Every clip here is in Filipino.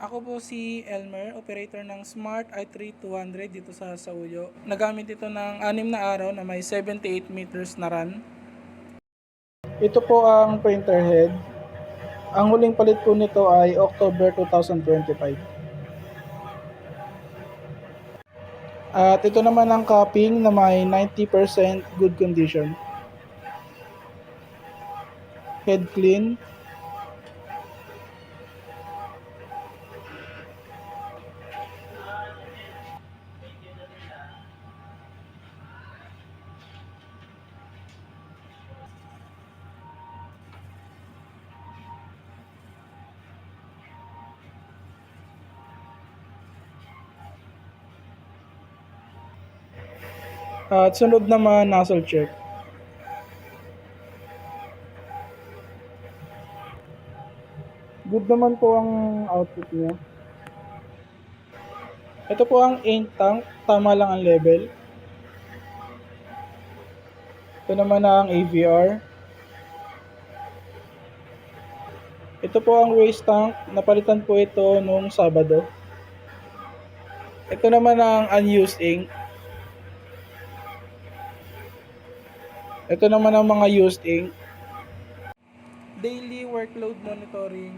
Ako po si Elmer, operator ng Smart i3-200 dito sa Sauyo. Nagamit ito ng 6 na araw na may 78 meters na run. Ito po ang printer head. Ang huling palit po nito ay October 2025. At ito naman ang capping na may 90% good condition. Head clean. At sunod naman, nozzle check. Good naman po ang output niya. Ito po ang ink tank, tama lang ang level. Ito naman ang AVR. Ito po ang waste tank, napalitan po ito noong Sabado. Ito naman ang unused ink. Ito naman ang mga used ink. Daily workload monitoring.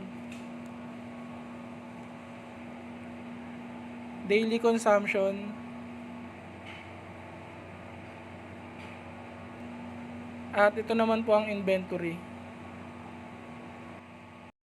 Daily consumption. At ito naman po ang inventory.